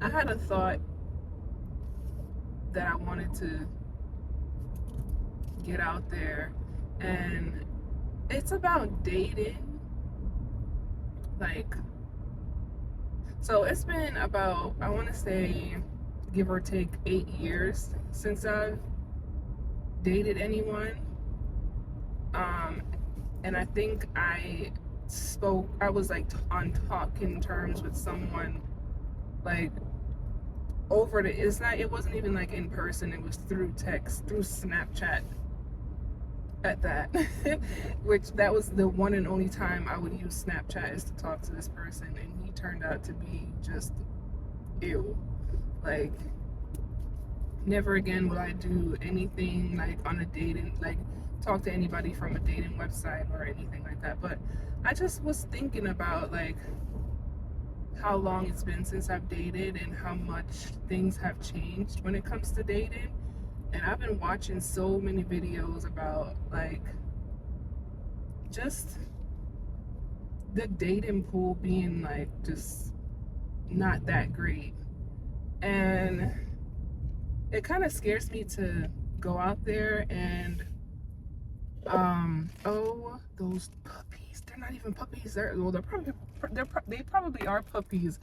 I had a thought that I wanted to get out there, and it's about dating. Like, so it's been about, I want to say, give or take 8 years since I've dated anyone. Um, and I think I was like on talking terms with someone like it wasn't even like in person, it was through text, through Snapchat at that. Which that was the one and only time I would use Snapchat is to talk to this person, and he turned out to be just ew. Like, never again will I do anything like on a dating, like talk to anybody from a dating website or anything like that. But I just was thinking about like how long it's been since I've dated and how much things have changed when it comes to dating. And I've been watching so many videos about like just the dating pool being like just not that great. And it kind of scares me to go out there and oh, those puppies, they're not even puppies, they probably are puppies,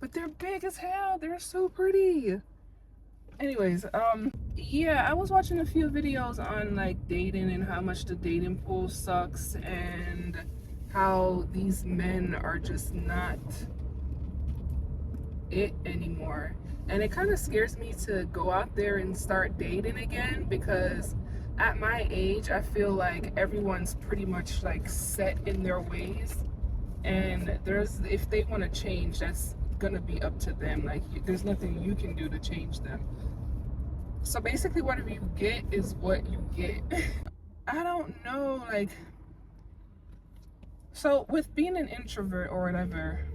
but they're big as hell, they're so pretty. Anyways, yeah, I was watching a few videos on like dating and how much the dating pool sucks and how these men are just not it anymore. And it kind of scares me to go out there and start dating again, because at my age, I feel like everyone's pretty much like set in their ways. And if they want to change, that's gonna be up to them. Like, there's nothing you can do to change them. So basically, whatever you get is what you get. I don't know, like, so with being an introvert or whatever,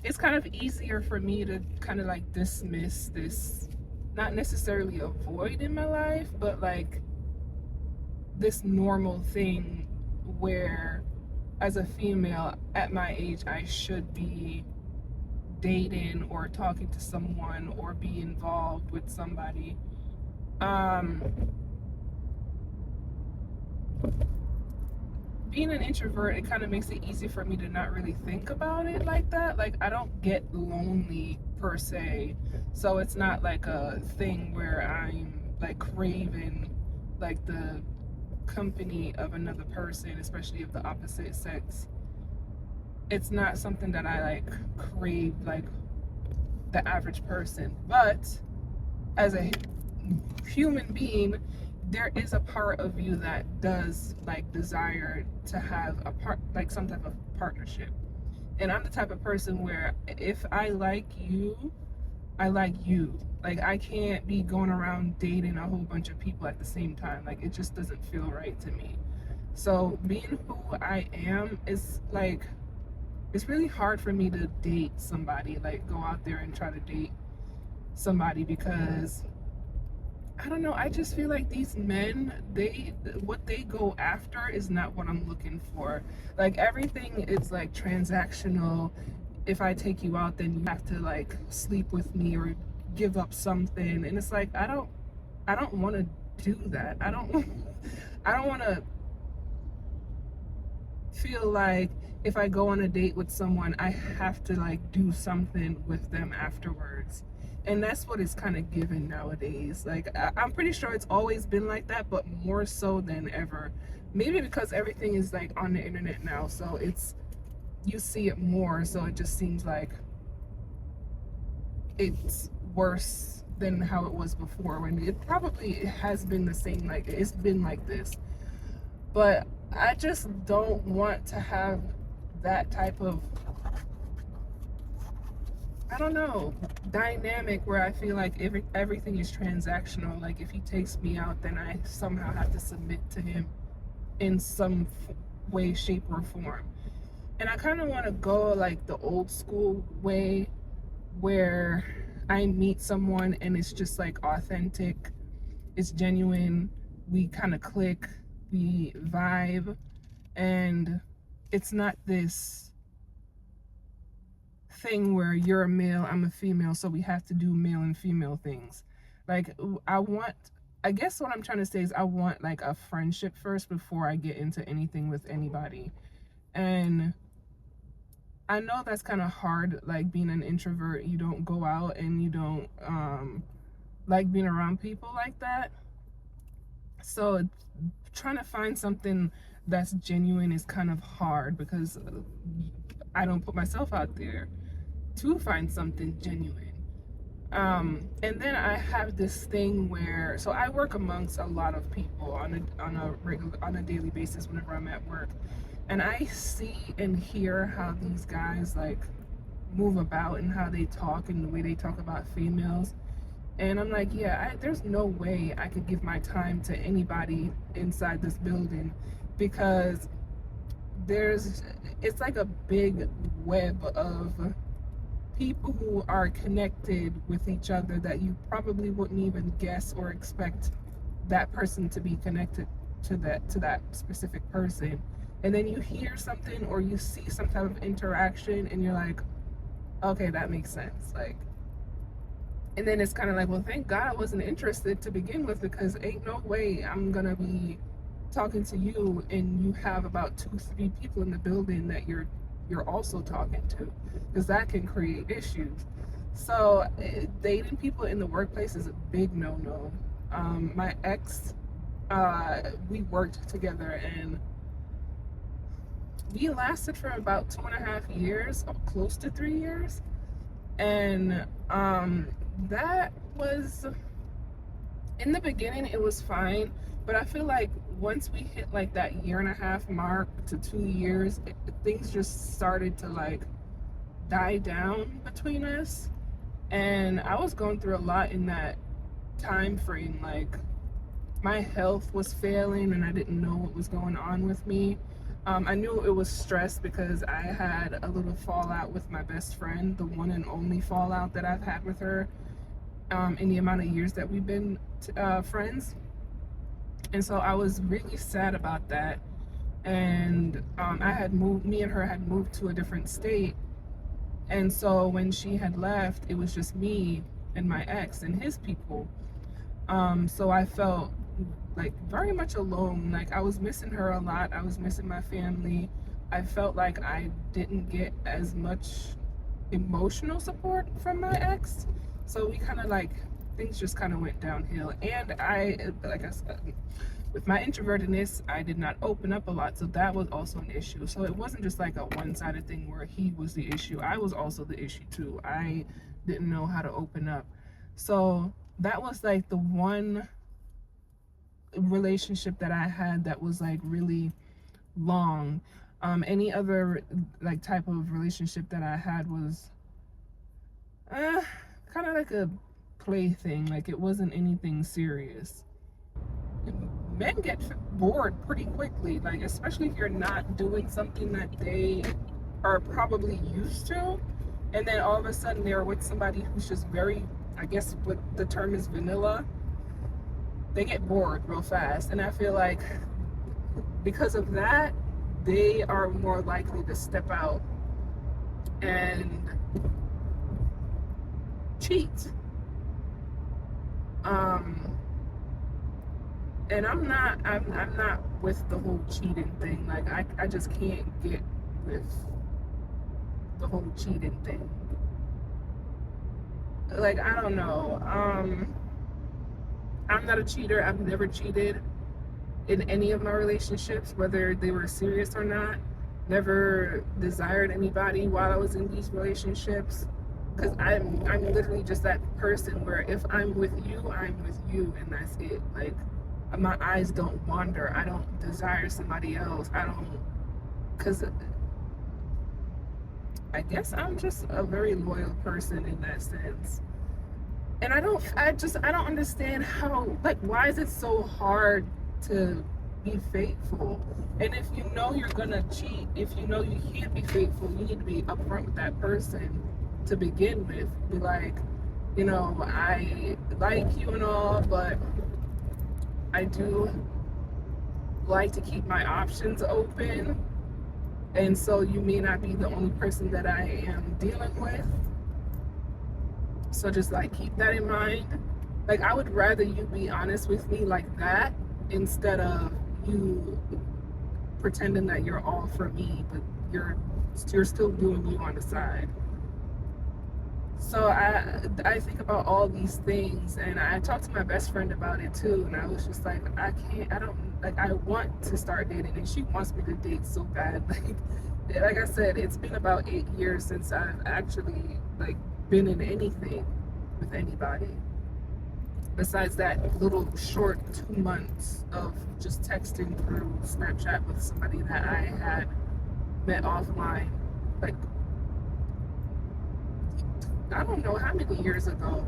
it's kind of easier for me to kind of like dismiss this, not necessarily a void in my life, but like this normal thing where as a female at my age I should be dating or talking to someone or be involved with somebody. um Being an introvert, it kind of makes it easy for me to not really think about it like that. Like, I don't get lonely per se, so it's not like a thing where I'm like craving like the company of another person, especially of the opposite sex. It's not something that I like crave like the average person. But as a human being, there is a part of you that does like desire to have a part, like some type of partnership. And I'm the type of person where if I like you, I like you. Like, I can't be going around dating a whole bunch of people at the same time. Like, it just doesn't feel right to me. So being who I am is like, it's really hard for me to date somebody, like go out there and try to date somebody, because I don't know, I just feel like these men, what they go after is not what I'm looking for. Like, everything is like transactional. If I take you out, then you have to like sleep with me or give up something. And it's like, I don't want to do that. I don't want to feel like if I go on a date with someone, I have to like do something with them afterwards. And that's what it's kind of given nowadays. Like, I'm pretty sure it's always been like that, but more so than ever. Maybe because everything is like on the internet now, so you see it more, so it just seems like it's worse than how it was before, when it probably has been the same, like it's been like this. But I just don't want to have that type of, I don't know, dynamic where I feel like everything is transactional. Like, if he takes me out, then I somehow have to submit to him in some way, shape, or form. And I kind of want to go like the old school way, where I meet someone and it's just like authentic, it's genuine, we kind of click, we vibe, and it's not this thing where you're a male, I'm a female, so we have to do male and female things. Like, I want, I guess what I'm trying to say is I want like a friendship first before I get into anything with anybody. And I know that's kind of hard, like being an introvert. You don't go out and you don't like being around people like that. So trying to find something that's genuine is kind of hard because I don't put myself out there to find something genuine. And then I have this thing where, so I work amongst a lot of people on a daily basis whenever I'm at work, and I see and hear how these guys like move about and how they talk and the way they talk about females. And I'm like, yeah, there's no way I could give my time to anybody inside this building because it's like a big web of people who are connected with each other that you probably wouldn't even guess or expect that person to be connected to that specific person. And then you hear something or you see some type of interaction and you're like, okay, that makes sense. Like, and then it's kind of like, well, thank God I wasn't interested to begin with because ain't no way I'm gonna be talking to you and you have about 2-3 people in the building that you're also talking to, because that can create issues. So dating people in the workplace is a big no-no. My ex, we worked together and we lasted for about 2.5 years, close to 3 years. And that was, in the beginning it was fine, but I feel like once we hit like that 1.5 year mark to 2 years, things just started to like die down between us. And I was going through a lot in that time frame. Like, my health was failing and I didn't know what was going on with me. I knew it was stress because I had a little fallout with my best friend, the one and only fallout that I've had with her in the amount of years that we've been friends. And so I was really sad about that. And me and her had moved to a different state. And so when she had left, it was just me and my ex and his people. So I felt like very much alone. Like, I was missing her a lot. I was missing my family. I felt like I didn't get as much emotional support from my ex. So we kind of like, things just kind of went downhill. And like I said, with my introvertedness, I did not open up a lot. So that was also an issue. So it wasn't just like a one-sided thing where he was the issue. I was also the issue too. I didn't know how to open up. So that was like the one relationship that I had that was like really long. Any other like type of relationship that I had was kind of like a play thing. Like, it wasn't anything serious. Men get bored pretty quickly, like especially if you're not doing something that they are probably used to, and then all of a sudden they're with somebody who's just very, I guess what the term is, vanilla. They get bored real fast, and I feel like because of that, they are more likely to step out and cheat. And I'm not with the whole cheating thing. Like, I just can't get with the whole cheating thing. Like, I don't know. I'm not a cheater. I've never cheated in any of my relationships, whether they were serious or not. Never desired anybody while I was in these relationships, because I'm literally just that person where if I'm with you, I'm with you, and that's it. Like, my eyes don't wander. I don't desire somebody else. I don't, because I guess I'm just a very loyal person in that sense. And I don't understand how, like, why is it so hard to be faithful? And if you know you're gonna cheat, if you know you can't be faithful, you need to be upfront with that person to begin with. Be like, I like you and all, but I do like to keep my options open. And so you may not be the only person that I am dealing with. So just like keep that in mind. Like I would rather you be honest with me like that instead of you pretending that you're all for me, but you're still doing you on the side. So I think about all these things, and I talked to my best friend about it too, and I was just like, I don't like, I want to start dating, and she wants me to date so bad. Like I said, it's been about 8 years since I've actually like been in anything with anybody. Besides that little short 2 months of just texting through Snapchat with somebody that I had met offline, like I don't know how many years ago.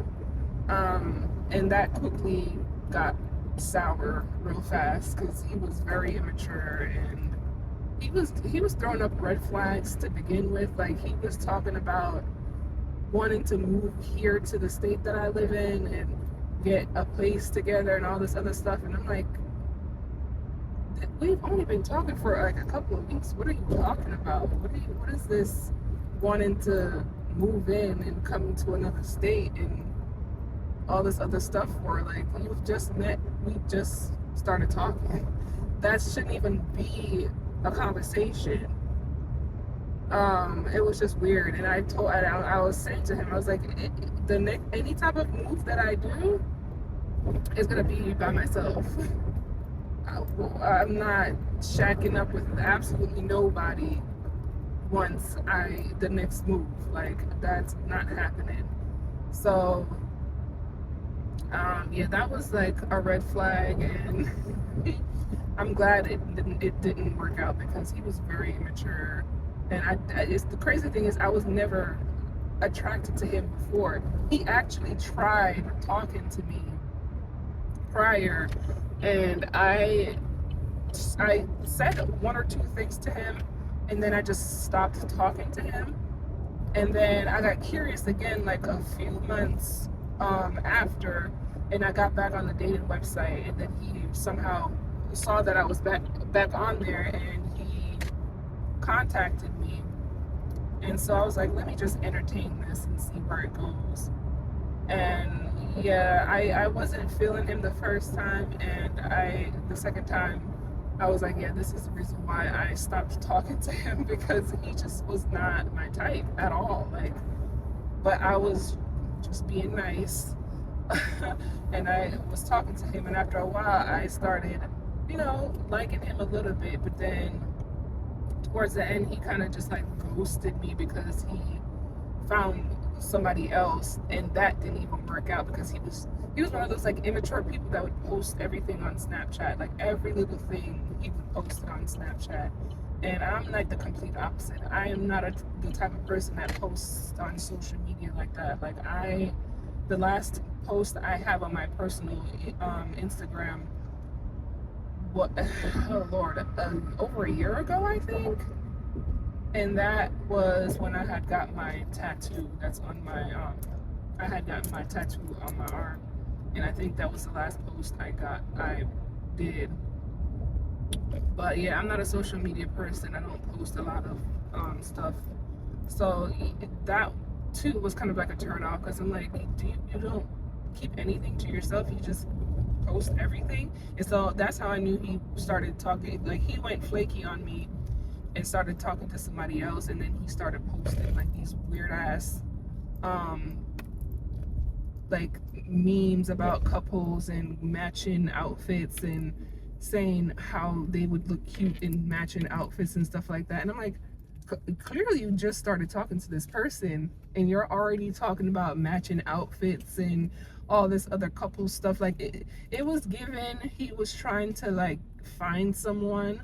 And that quickly got sour real fast because he was very immature, and he was throwing up red flags to begin with. Like he was talking about wanting to move here to the state that I live in and get a place together and all this other stuff. And I'm like, we've only been talking for like a couple of weeks. What are you talking about? What is this wanting to move in and come to another state and all this other stuff for? Like, you've just met, we just started talking. That shouldn't even be a conversation. It was just weird, and I was saying to him, I was like, any type of move that I do is gonna be by myself. I'm not shacking up with absolutely nobody once the next move. Like that's not happening. So yeah, that was like a red flag, and I'm glad it didn't work out because he was very immature. And it's the crazy thing is I was never attracted to him before. He actually tried talking to me prior, and I said one or two things to him, and then I just stopped talking to him. And then I got curious again like a few months after, and I got back on the dating website, and then he somehow saw that I was back on there, and he contacted me. And so I was like, let me just entertain this and see where it goes. And yeah, I wasn't feeling him the first time, and the second time I was like, yeah, this is the reason why I stopped talking to him, because he just was not my type at all. Like, but I was just being nice. And I was talking to him, and after a while I started, liking him a little bit, but then towards the end he kind of just like ghosted me because he found somebody else, and that didn't even work out because he was one of those like immature people that would post everything on Snapchat. Like every little thing he would post it on Snapchat. And I'm like the complete opposite. I am not the type of person that posts on social media like that. Like the last post I have on my personal Instagram, oh Lord, over a year ago, I think. And that was when I had got my tattoo. That's on my I had gotten my tattoo on my arm, and I think that was the last post I did. But yeah, I'm not a social media person. I don't post a lot of stuff. So that too was kind of like a turn off, because I'm like, you don't keep anything to yourself, you just post everything. And so that's how I knew he started talking. Like he went flaky on me and started talking to somebody else, and then he started posting like these weird ass like memes about couples and matching outfits, and saying how they would look cute in matching outfits and stuff like that. And I'm like, clearly you just started talking to this person and you're already talking about matching outfits and all this other couple stuff. Like it was given he was trying to like find someone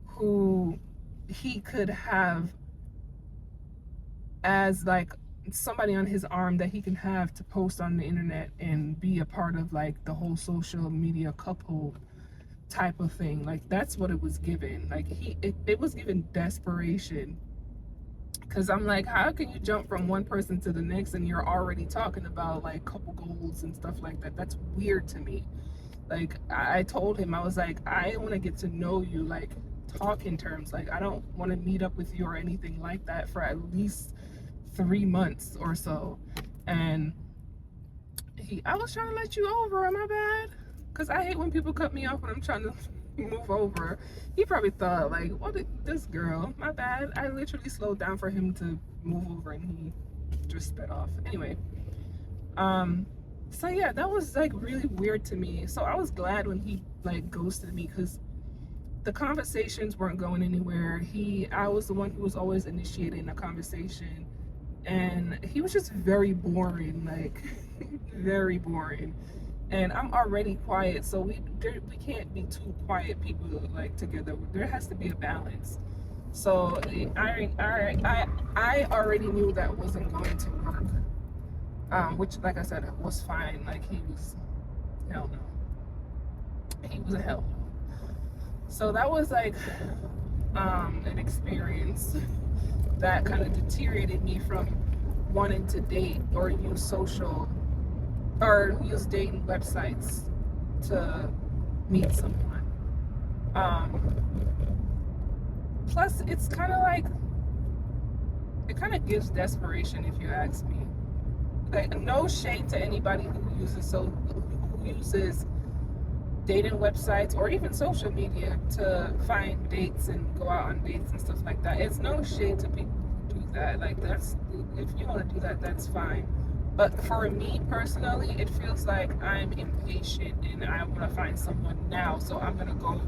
who he could have as like somebody on his arm that he can have to post on the internet and be a part of like the whole social media couple type of thing. Like that's what it was given. Like it was given desperation, because I'm like, how can you jump from one person to the next and you're already talking about like couple goals and stuff like that? That's weird to me. Like I told him, I was like, I want to get to know you. Like talk in terms. Like, I don't want to meet up with you or anything like that for at least 3 months or so. And I was trying to let you over. Am I bad? Because I hate when people cut me off when I'm trying to move over. He probably thought, like, what is this girl? My bad. I literally slowed down for him to move over and he just sped off. Anyway, so yeah, that was like really weird to me. So I was glad when he like ghosted me, because the conversations weren't going anywhere. I was the one who was always initiating the conversation, and he was just very boring, like very boring. And I'm already quiet, so we can't be two quiet people like together. There has to be a balance. So I already knew that wasn't going to work. Which, like I said, was fine. Like, he was, hell no. He was a hell no. So that was like an experience that kind of deteriorated me from wanting to date or use dating websites to meet someone. Plus, it's kind of like, it kind of gives desperation, if you ask me. Like, no shade to anybody who uses dating websites or even social media to find dates and go out on dates and stuff like that. It's no shade to people who do that. Like, if you want to do that, that's fine. But for me personally, it feels like I'm impatient and I want to find someone now. So I'm going to go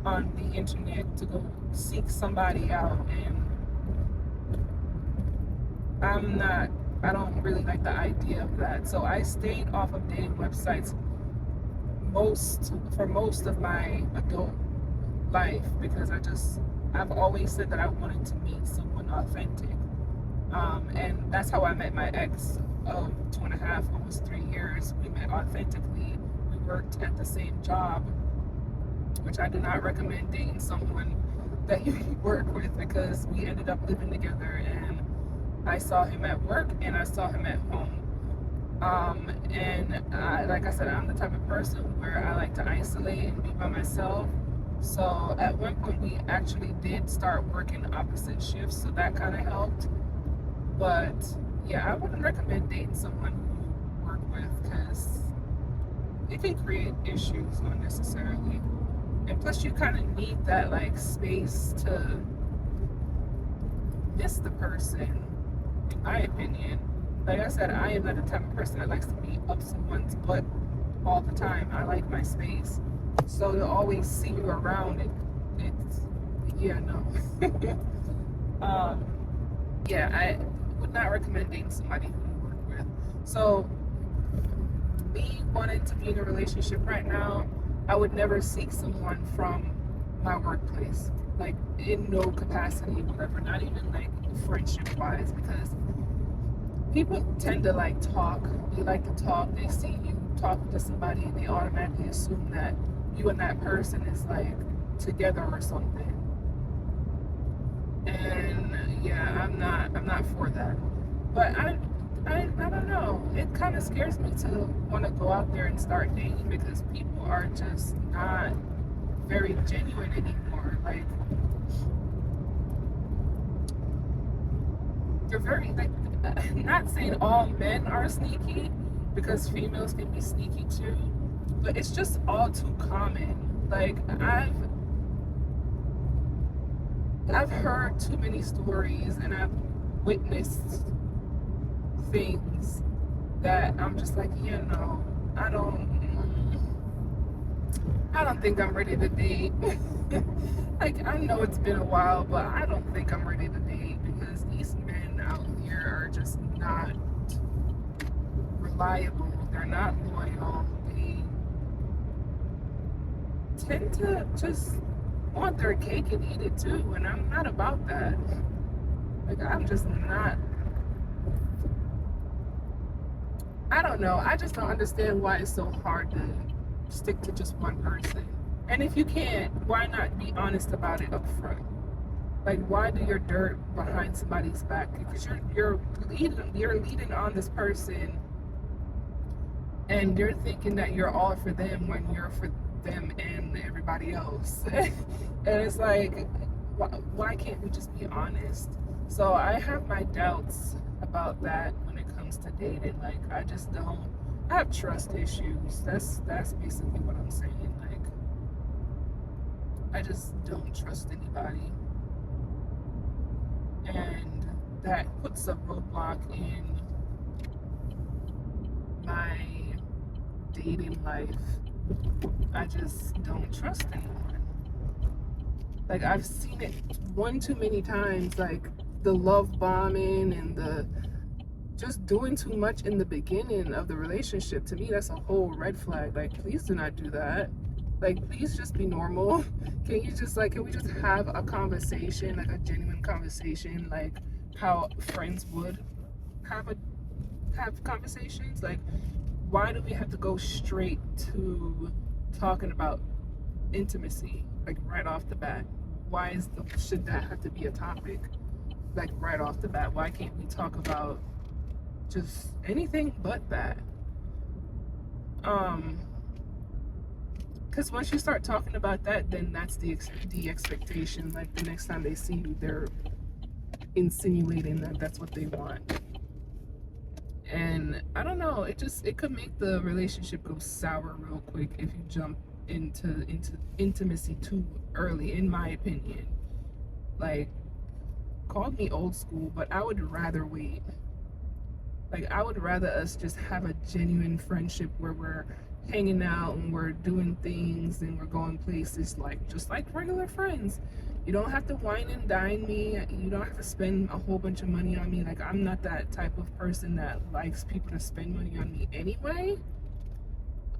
on the internet to go seek somebody out, and I don't really like the idea of that. So I stayed off of dating websites for most of my adult life, because I've always said that I wanted to meet someone authentic. And that's how I met my ex of 2.5, almost 3 years. We met authentically. We worked at the same job, which I do not recommend dating someone that you work with, because we ended up living together, and I saw him at work and I saw him at home. Like I said, I'm the type of person where I like to isolate and be by myself. So at one point we actually did start working opposite shifts, so that kind of helped. But yeah, I wouldn't recommend dating someone who you work with, because it can create issues unnecessarily. And plus, you kind of need that like space to miss the person, in my opinion. Like I said, I am not the type of person that likes to be up someone's butt all the time. I like my space. So to always see you around, it's yeah, no. Yeah, I would not recommend dating somebody who you work with. So me wanting to be in a relationship right now, I would never seek someone from my workplace, like in no capacity, whatever, not even like friendship wise, because people tend to like talk. They like to talk. They see you talking to somebody and they automatically assume that you and that person is like together or something. And yeah, I'm not for that. But I don't know. It kind of scares me to want to go out there and start dating, because people are just not very genuine anymore. Like, they're very, like, not saying all men are sneaky, because females can be sneaky too, but it's just all too common. Like, I've heard too many stories and I've witnessed things that I'm just like, yeah, no, I don't think I'm ready to date. Like, I know it's been a while, but I don't think I'm ready to date, because these men out here are just not reliable. They're not loyal. They tend to just want their cake and eat it too, and I'm not about that. Like, I'm just not. I don't know. I just don't understand why it's so hard to stick to just one person. And if you can't, why not be honest about it up front? Like, why do your dirt behind somebody's back? Because you're leading on this person, and you're thinking that you're all for them when you're them and everybody else. And it's like, why can't we just be honest? So I have my doubts about that when it comes to dating. Like, I just don't. I have trust issues. That's basically what I'm saying. Like, I just don't trust anybody, and that puts a roadblock in my dating life. I just don't trust anyone. Like, I've seen it one too many times, like the love bombing and the just doing too much in the beginning of the relationship. To me, that's a whole red flag. Like, please do not do that. Like, please just be normal. Can you just, like, can we just have a conversation, like a genuine conversation, like how friends would have conversations? Like, why do we have to go straight to talking about intimacy, like right off the bat? Should that have to be a topic, like right off the bat? Why can't we talk about just anything but that? Because once you start talking about that, then that's the expectation. Like, the next time they see you, they're insinuating that that's what they want. And I don't know, it could make the relationship go sour real quick if you jump into intimacy too early, in my opinion. Like, call me old school, but I would rather wait. Like, I would rather us just have a genuine friendship where we're hanging out and we're doing things and we're going places, like just like regular friends. You don't have to wine and dine me. You don't have to spend a whole bunch of money on me. Like, I'm not that type of person that likes people to spend money on me anyway.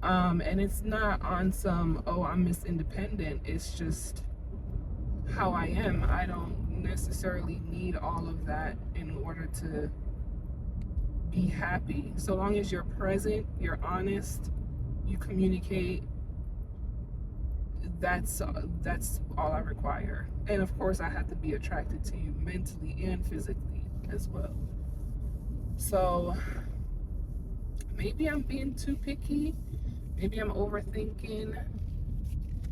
And it's not on some, oh, I'm Miss Independent. It's just how I am. I don't necessarily need all of that in order to be happy. So long as you're present, you're honest, you communicate, that's all I require. And of course, I have to be attracted to you mentally and physically as well. So maybe I'm being too picky. Maybe I'm overthinking.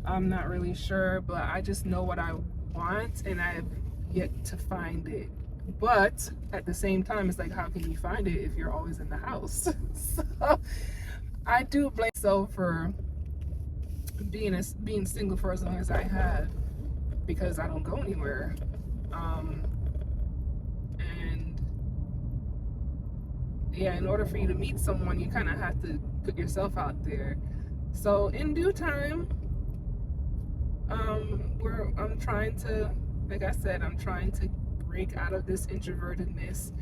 I'm not really sure, but I just know what I want and I have yet to find it. But at the same time, it's like, how can you find it if you're always in the house? So I do blame myself for being single for as long as I have, because I don't go anywhere. And yeah, in order for you to meet someone, you kind of have to put yourself out there. So in due time, I'm trying to, like I said, I'm trying to break out of this introvertedness.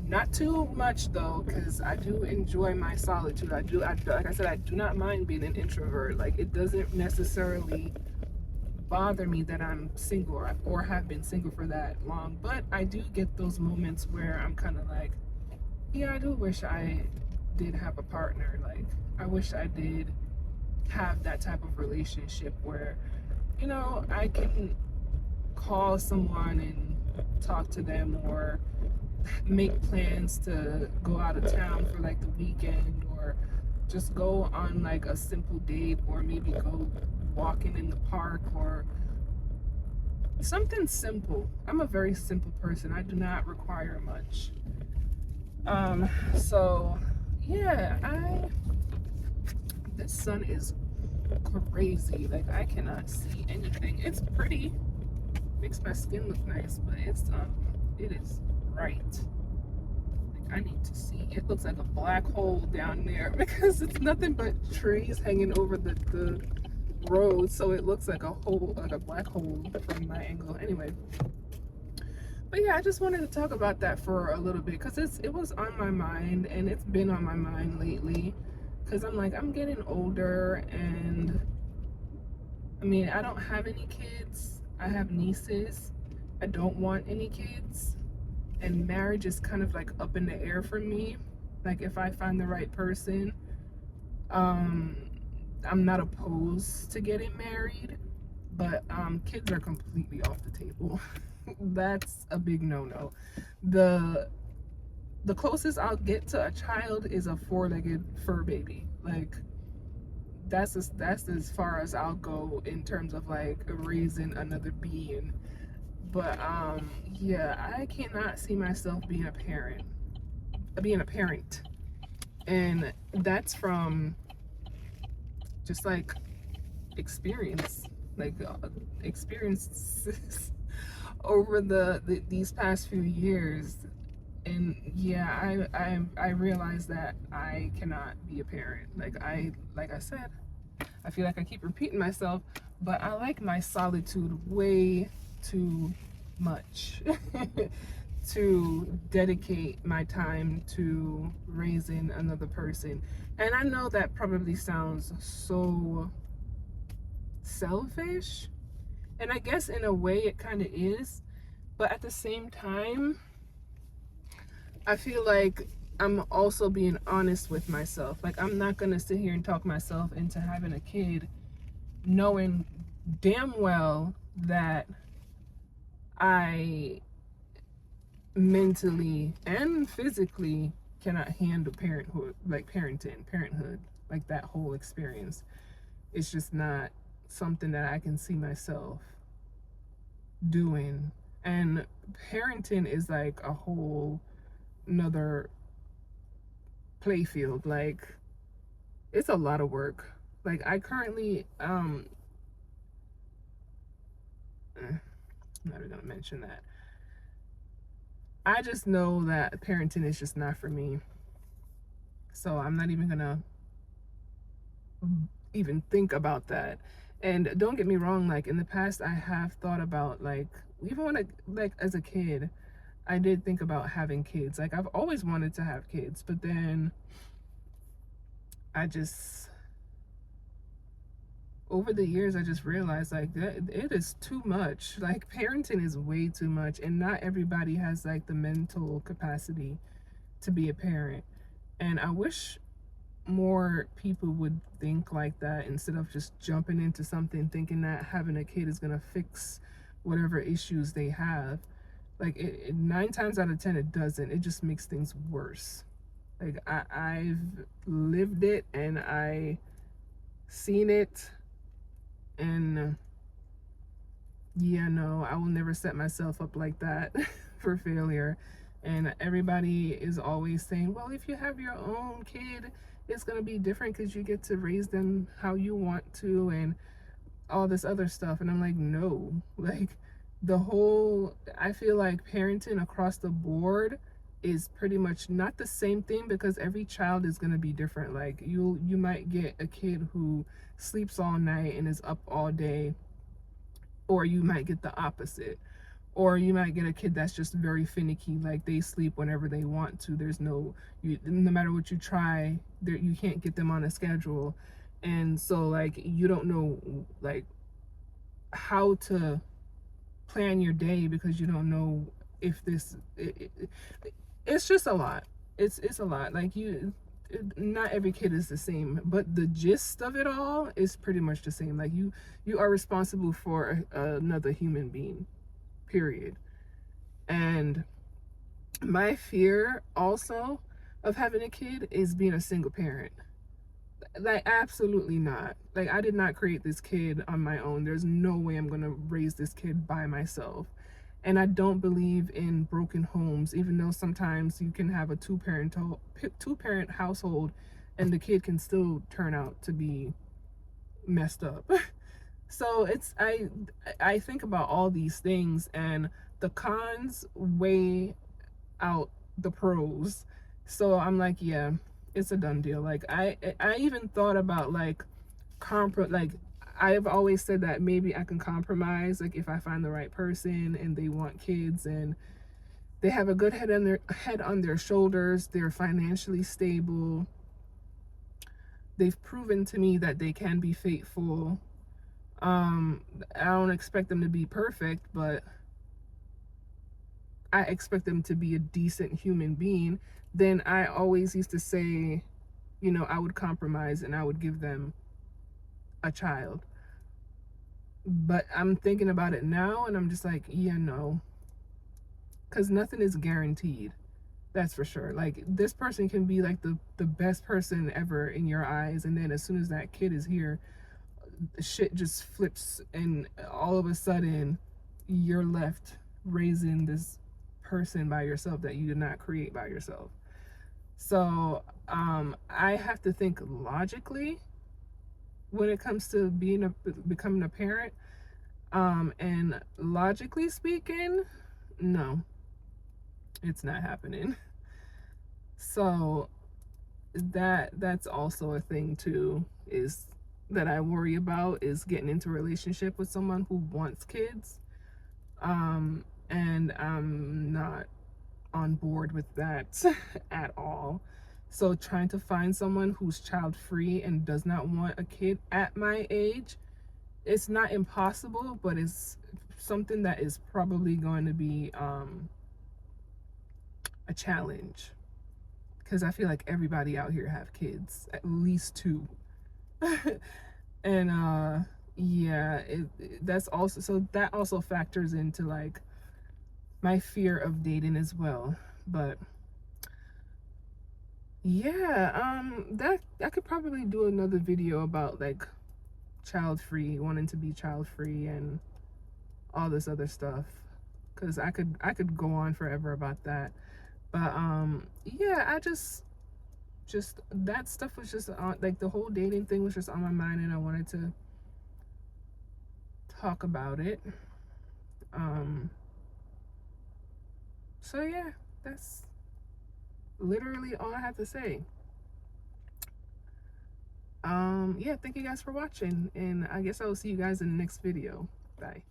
Not too much though, because I do enjoy my solitude. Like I said, I do not mind being an introvert. Like, it doesn't necessarily bother me that I'm single or have been single for that long. But I do get those moments where I'm kind of like, yeah, I do wish I did have a partner. Like, I wish I did have that type of relationship where, you know, I can call someone and talk to them, or make plans to go out of town for like the weekend, or just go on like a simple date, or maybe go walking in the park, or something simple. I'm a very simple person. I do not require much. So yeah, this sun is crazy. Like, I cannot see anything. It's pretty, makes my skin look nice, but it is bright. Like, I need to see. It looks like a black hole down there because it's nothing but trees hanging over the road, so it looks like a black hole from my angle. Anyway, but yeah, I just wanted to talk about that for a little bit because it was on my mind, and it's been on my mind lately, because I'm like, I'm getting older, and I mean, I don't have any kids. I have nieces. I don't want any kids, and marriage is kind of like up in the air for me. Like, if I find the right person, I'm not opposed to getting married, but kids are completely off the table. That's a big no-no. The closest I'll get to a child is a four-legged fur baby. Like, that's as far as I'll go in terms of like raising another being. But yeah, I cannot see myself being a parent. And that's from just like experience, like experiences over these past few years. And yeah, I realized that I cannot be a parent. Like I said, I feel like I keep repeating myself, but I like my solitude way too much to dedicate my time to raising another person. And I know that probably sounds so selfish, and I guess in a way it kind of is, but at the same time, I feel like I'm also being honest with myself. Like, I'm not gonna sit here and talk myself into having a kid knowing damn well that I mentally and physically cannot handle parenthood, like parenthood, like that whole experience. It's just not something that I can see myself doing. And parenting is like a whole another playfield. Like, it's a lot of work. Like, I currently I'm not even gonna mention that. I just know that parenting is just not for me. So I'm not even gonna even think about that. And don't get me wrong, like in the past I have thought about, like, even when I, like as a kid, I did think about having kids. Like, I've always wanted to have kids, but then I just, over the years, I just realized like that it is too much. Like, parenting is way too much, and not everybody has like the mental capacity to be a parent. And I wish more people would think like that instead of just jumping into something thinking that having a kid is going to fix whatever issues they have. Like, 9 times out of 10 it doesn't. It just makes things worse. Like, I've lived it and I seen it, and yeah, no, I will never set myself up like that for failure. And everybody is always saying, well, if you have your own kid, it's going to be different because you get to raise them how you want to and all this other stuff. And I'm like, no. Like, I feel like parenting across the board is pretty much not the same thing, because every child is going to be different. Like, you might get a kid who sleeps all night and is up all day, or you might get the opposite, or you might get a kid that's just very finicky, like they sleep whenever they want to. There's no, no matter what you try, there, you can't get them on a schedule. And so, like, you don't know like how to plan your day, because you don't know if it's just a lot. It's a lot. Like, not every kid is the same, but the gist of it all is pretty much the same. Like, you are responsible for another human being, period. And my fear also of having a kid is being a single parent. Like, absolutely not. Like, I did not create this kid on my own. There's no way I'm gonna raise this kid by myself. And I don't believe in broken homes, even though sometimes you can have a two parent household and the kid can still turn out to be messed up. So I think about all these things, and the cons weigh out the pros. So I'm like, yeah, it's a done deal. Like, I even thought about like like, I've always said that maybe I can compromise, like if I find the right person and they want kids and they have a good head on their shoulders, they're financially stable, they've proven to me that they can be faithful. I don't expect them to be perfect, but I expect them to be a decent human being. Then I always used to say, I would compromise and I would give them a child. But I'm thinking about it now and I'm just like, yeah, no, because nothing is guaranteed. That's for sure. Like, this person can be like the best person ever in your eyes, and then as soon as that kid is here, shit just flips, and all of a sudden you're left raising this person by yourself that you did not create by yourself. So I have to think logically when it comes to becoming a parent. And logically speaking, no, it's not happening. So that's also a thing too, is that I worry about, is getting into a relationship with someone who wants kids. And I'm not on board with that at all. So trying to find someone who's child free and does not want a kid at my age, it's not impossible, but it's something that is probably going to be a challenge, because I feel like everybody out here have kids, at least two. And yeah, that's also, so that also factors into like my fear of dating as well. But yeah, that I could probably do another video about like child free, wanting to be child free and all this other stuff, because I could go on forever about that. But yeah, I just that stuff was just on, like the whole dating thing was just on my mind, and I wanted to talk about it. So yeah, that's literally all I have to say. Yeah, thank you guys for watching, and I guess I will see you guys in the next video. Bye.